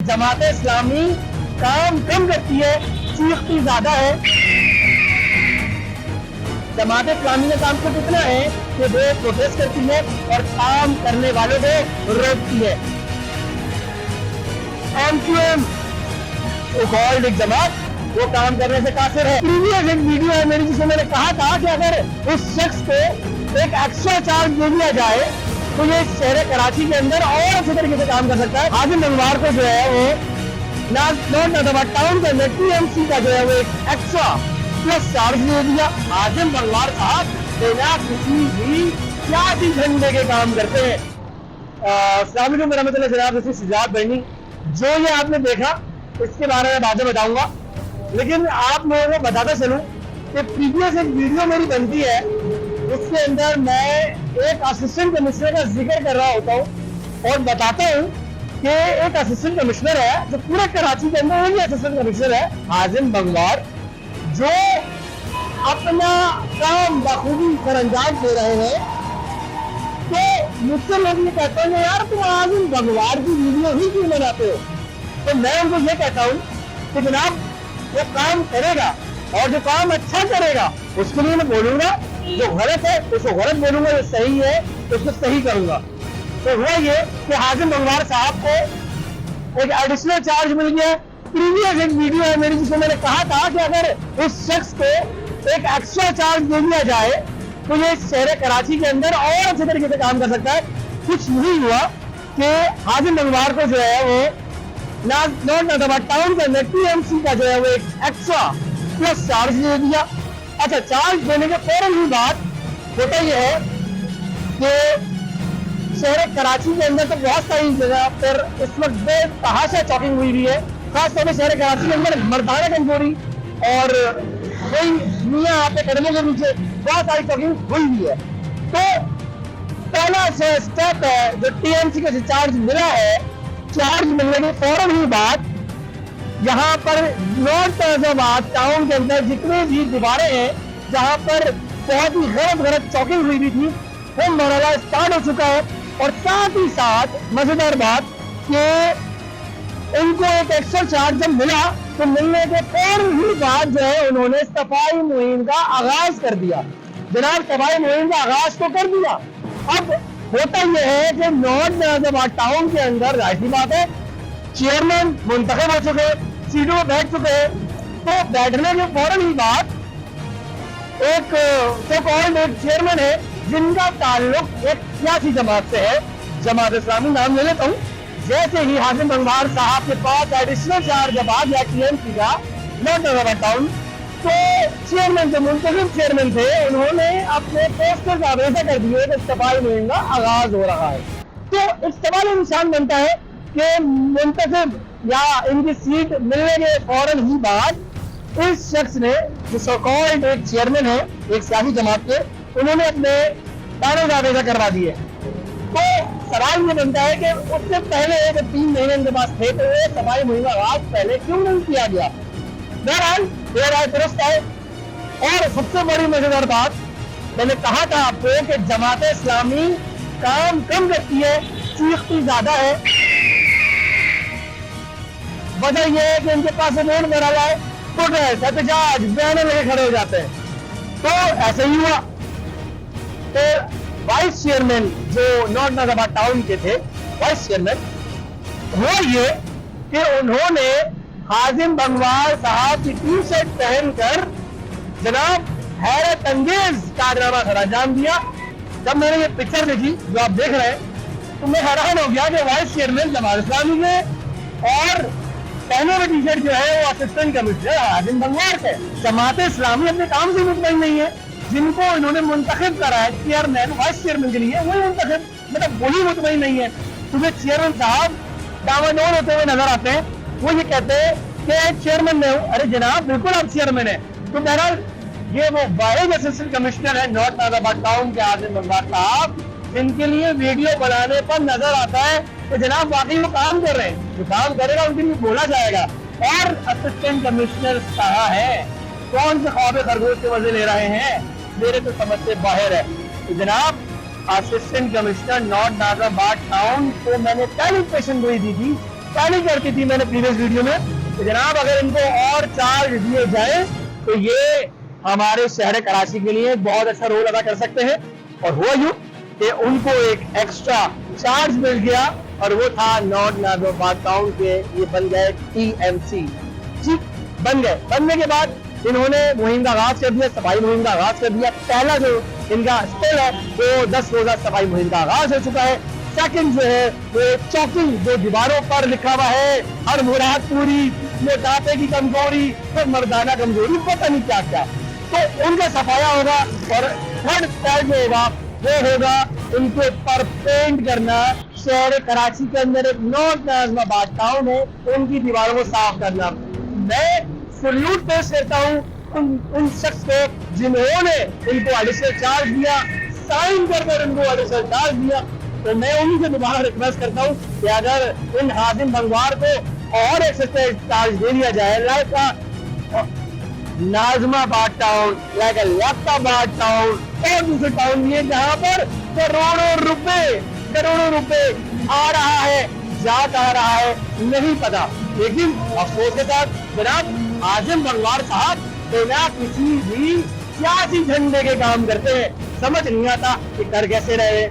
जमात इस्लामी काम कम करती है, चीखती ज्यादा है। जमात इस्लामी का काम सिर्फ इतना है कि वो प्रोटेस्ट करती है और काम करने वालों को रोकती है। एमक्यूएम कॉल्ड एक जमात वो काम करने से काफिर है। प्रीवियस एक वीडियो है मेरी जिसमें मैंने कहा था कि अगर उस शख्स को एक एक्स्ट्रा चार्ज दे दिया जाए तो ये शहर कराची के अंदर और अच्छे तरीके से काम कर सकता है। आजिम मंगवार को जो है वो नॉट नाजाबाद टाउन के अंदर टीएमसी का जो है वो एक एक्स्ट्रा प्लस चार्ज दे दिया। आजिम मंगवार साहब बिना किसी भी सियासी झंडे के काम करते हैं। अस्सलाम वालेकुम रहमतुल्लाह जनाब सिजाद बनी, जो ये आपने देखा इसके बारे में बातें बताऊंगा, लेकिन आप लोगों को बताता चलूं कि प्रीवियस एक वीडियो मेरी बनती है उसके अंदर मैं एक असिस्टेंट कमिश्नर का जिक्र कर रहा होता हूं और बताता हूं कि एक असिस्टेंट कमिश्नर है जो पूरे कराची के अंदर वही असिस्टेंट कमिश्नर है आजिम बंगवार, जो अपना काम बखूबी सरअंजाम दे रहे हैं। तो मुझसे लोग ये कहते हैं यार तुम आजिम बंगवार की वीडियो ही क्यों बनाते हो, तो मैं उनको ये कहता हूं कि जनाब वो काम करेगा और जो काम अच्छा करेगा उसके लिए मैं बोलूंगा, जो गलत है उसको गलत बोलूंगा, जो सही है उसको सही करूंगा। तो हुआ ये कि आजिम बंगवार साहब को एक एडिशनल चार्ज मिल गया। प्रीवियस एक वीडियो है मेरी जिसमें मैंने कहा था कि अगर उस शख्स को एक एक्स्ट्रा चार्ज दे दिया जाए तो ये शहर कराची के अंदर और अच्छे तरीके से काम कर सकता है। कुछ नहीं हुआ कि आजिम बंगवार को जो है वो नॉट नाजाबाद टाउन के अंदर टीएमसी का जो है वो एक एक्स्ट्रा प्लस चार्ज दे दिया। अच्छा, चार्ज देने के फौरन ही बाद होता यह है कि शहर कराची के अंदर तो बहुत सारी जगह पर इस वक्त बेतहाशा चॉकिंग हुई हुई है, खासतौर पर शहर कराची के अंदर मर्दाना कमजोरी और कोई मियाँ आपके कदमों के नीचे बहुत सारी चॉकिंग हुई हुई है। तो पहला स्टेप है जो टीएमसी का चार्ज मिला है, चार्ज मिलने के फौरन ही बाद यहाँ पर नॉर्थ नाजाबाद टाउन के अंदर जितने भी दीवारें हैं जहाँ पर बहुत ही गलत चॉकिंग हुई भी थी वो मरहला स्टार्ट हो चुका है। और साथ ही साथ मजेदार बात कि उनको एक एक्स्ट्रा चार्ज जब मिला तो मिलने के फौरन ही बाद जो है उन्होंने सफाई मुहिम का आगाज कर दिया। जनाब सफाई मुहिम का आगाज तो कर दिया, अब होता यह है कि नॉर्थ नाजाबाद टाउन के अंदर जाहिर बात है चेयरमैन मुंतखब हो चुके, सीटों में बैठ चुके हैं। तो बैठने के फौरन ही बाद एक सो कॉल्ड एक चेयरमैन है जिनका ताल्लुक एक सियासी जमात से है, जमात इस्लामी नाम ले लेता हूँ। जैसे ही आजिम बंगवार साहब के पास एडिशनल चार्ज जब आ गया टीएमसी का नॉर्थ नाजाबाद टाउन, तो चेयरमैन जो मुंतखब चेयरमैन थे उन्होंने अपने पोस्टर का आवेदन कर दिए कि सफाई मुहिम का आगाज हो रहा है। तो इस सवाल निशान बनता है कि मुंतखब या इनकी सीट मिलने के फौरन ही बाद इस शख्स ने जो सो कॉल्ड एक चेयरमैन है एक सियासी जमात के, उन्होंने अपने दावे आवेदन करवा दिए। तो सवाल ये बनता है कि उससे पहले जब 3 महीने इनके पास थे तो ये सफाई मुहिम का आगाज पहले क्यों नहीं किया गया। बहरहाल ये राय दुरुस्त है। और सबसे बड़ी मजेदार बात, मैंने कहा था आपको कि जमात इस्लामी काम कम करती है, चीखती ज्यादा है। वजह यह है कि इनके पास रोड मरहला है, प्रोटेस्ट एहतजाज बैनर लेके खड़े हो जाते हैं। तो ऐसे ही हुआ। तो वाइस चेयरमैन जो नॉर्थ नाजाबाद टाउन के थे वाइस चेयरमैन, हुआ ये कि उन्होंने आजिम बंगवार साहब की टी शर्ट पहनकर जनाब हैरत अंगेज कारनामा खड़ा अंजाम दिया। जब मैंने ये पिक्चर देखी जो आप देख रहे हैं तो मैं हैरान हो गया कि वाइस चेयरमैन जमात इस्लामी के और पहने हुए टी शर्ट जो है वो असिस्टेंट कमिश्नर आजिम बंगवार थे। जमात इस्लामी अपने काम से मुतमईन नहीं है, जिनको इन्होंने मुंतखब करा है चेयरमैन वाइस चेयरमैन के लिए वही मुंतखब मतलब वही मुतमईन नहीं है। तुम्हें चेयरमैन साहब दावानौर होते हुए नजर आते हैं, वो ये कहते हैं कि चेयरमैन मैं हूँ। अरे जनाब बिल्कुल आप चेयरमैन है। तो बहरहाल ये वो वाइस असिस्टेंट कमिश्नर है नॉर्थ नाजाबाद टाउन के आजिम बंगवार साहब, जिनके लिए वीडियो बनाने पर नजर आता है कि जनाब वाकई वो काम कर रहे हैं, जो काम करेगा उनके लिए बोला जाएगा। और असिस्टेंट कमिश्नर कहा है, कौन से ख्वाब खरगोश के मजे ले रहे हैं, मेरे तो समझ से बाहर है। तो जनाब assistant commissioner north Nazimabad town को मैंने पहली पेशन गोई दी थी प्लानिंग करती थी मैंने प्रीवियस वीडियो में कि जनाब अगर इनको और चार्ज दिए जाए तो ये हमारे शहर कराची के लिए बहुत अच्छा रोल अदा कर सकते हैं। और हुआ यूं कि उनको एक एक्स्ट्रा चार्ज मिल गया और वो था नॉर्थ नाज़िमाबाद टाउन के, ये बन गए TMC। ठीक बन गए। बनने के बाद इन्होंने मुहिम का आगाज कर दिया, सफाई मुहिम का आगाज कर दिया। पहला जो इनका स्टेल है वो 10 रोजा सफाई मुहिम का आगाज हो चुका है। सेकंड जो है वो चौकिंग, जो दीवारों पर लिखा हुआ है हर मुराद पूरी, मोटापे की कमजोरी, फिर मर्दाना कमजोरी, पता नहीं क्या क्या, तो उनका सफाया होगा। और थर्ड स्टेल जो होगा वो होगा इनके ऊपर पेंट करना। शहर कराची के अंदर एक नॉर्थ नाज़िमाबाद टाउन है, उनकी दीवारों को साफ करना। मैं सल्यूट पेश करता हूँ उन शख्स को जिन्होंने इनको एडिशनल चार्ज दिया, साइन कर इनको एडिशनल चार्ज दिया। तो मैं उन्हीं से दोबारा रिक्वेस्ट करता हूँ कि अगर इन हाजिम भंगवार को और एक्स्ट्रा चार्ज दे दिया जाए, like Nazimabad town, like Latifabad town और दूसरे टाउन ये जहाँ पर करोड़ों रुपए आ रहा है, जात आ रहा है, नहीं पता। लेकिन अफसोस के साथ जनाब हाजिम भंगवार साहब बिना किसी भी सियासी झंडे के काम करते हैं। समझ नहीं आता कि कर कैसे रहे।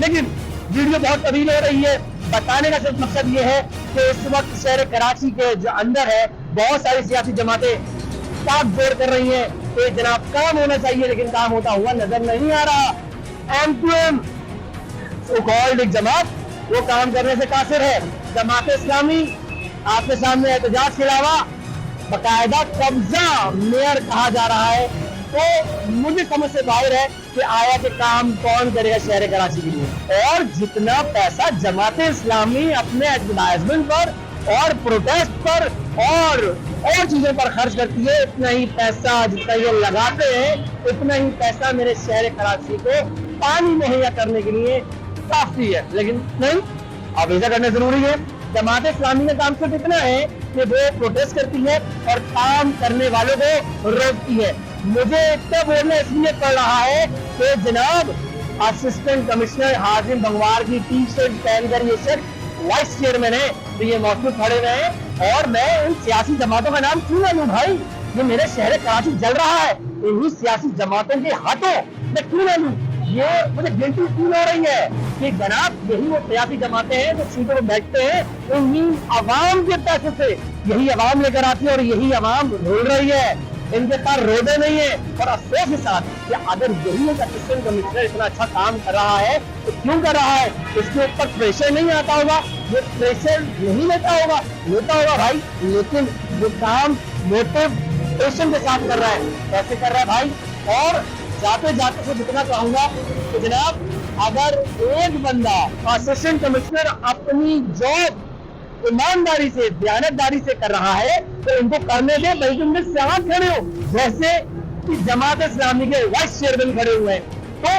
लेकिन वीडियो बहुत तवील हो रही है, बताने का सिर्फ मकसद ये है कि इस वक्त शहर कराची के जो अंदर है बहुत सारी सियासी जमातें साथ जोड़ कर रही है कि जनाब काम होना चाहिए, लेकिन काम होता हुआ नजर नहीं आ रहा। M2M कॉल्ड एक जमात वो काम करने से कासिर है। जमात इस्लामी आपके सामने एहतजाज के अलावा बकायदा कब्जा मेयर कहा जा रहा है। तो मुझे समझ से बाहर है कि आया के काम कौन करेगा शहर कराची के लिए। और जितना पैसा जमात इस्लामी अपने एडवर्टाइजमेंट पर और प्रोटेस्ट पर और चीजों पर खर्च करती है, उतना ही पैसा जितना ये लगाते हैं उतना ही पैसा मेरे शहर कराची को पानी मुहैया करने के लिए काफी है। लेकिन नहीं, अब ऐसा करना जरूरी है। जमात इस्लामी का काम सिर्फ इतना है कि वो प्रोटेस्ट करती है और काम करने वालों को रोकती है। मुझे इतना बोलना इसलिए पड़ रहा है कि जनाब असिस्टेंट कमिश्नर हाजिम भंगवार की टी-शर्ट पहनकर ये शख्स वाइस चेयरमैन है, तो ये मौजूद खड़े हुए हैं। और मैं इन सियासी जमातों का नाम क्यों ना लूं भाई, ये मेरे शहर कराची जल रहा है, इन्हीं सियासी जमातों के हाथों मैं क्यों ना लूं। ये मुझे गिल्टी फील हो रही है कि जनाब यही वो सियासी जमातें हैं जो सीटों पर बैठते हैं उन्हीं अवाम के पैसे से, यही अवाम लेकर आती है और यही अवाम रोल रही है। इनके पास रोडे नहीं है। और अफसोस के साथ कि अगर यही एक असिस्टेंट कमिश्नर इतना अच्छा काम कर रहा है तो क्यों कर रहा है, इसके ऊपर प्रेशर नहीं आता होगा, ये प्रेशर नहीं लेता होगा भाई, लेकिन वो काम मोटिवेशन के साथ कर रहा है। कैसे कर रहा है भाई। और जाते जाते से जितना कहूंगा कि जनाब अगर एक बंदा असिस्टेंट कमिश्नर अपनी जॉब ईमानदारी से दयानतदारी से कर रहा है तो उनको करने दे, बल्कि उनके साथ खड़े हो, जैसे कि जमात इस्लामी के वाइस चेयरमैन खड़े हुए हैं। तो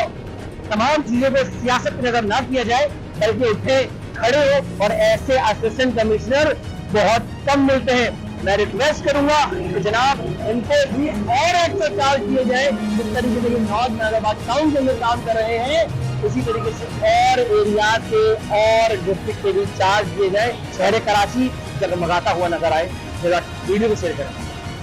तमाम चीजों को सियासत की नजर ना किया जाए, बल्कि उठे खड़े हो। और ऐसे असिस्टेंट कमिश्नर बहुत कम मिलते हैं। मैं रिक्वेस्ट करूंगा कि जनाब इनको भी और एक्स्ट्रा चार्ज किए जाए, जिस तरीके से नॉर्थ नाज़िमाबाद टाउन के अंदर काम कर रहे हैं उसी तरीके से और एरिया के और डिस्ट्रिक्ट के भी चार्ज दिए जाए। शहर कराची जगमगाता हुआ नजर आए। वीडियो को शेयर करें।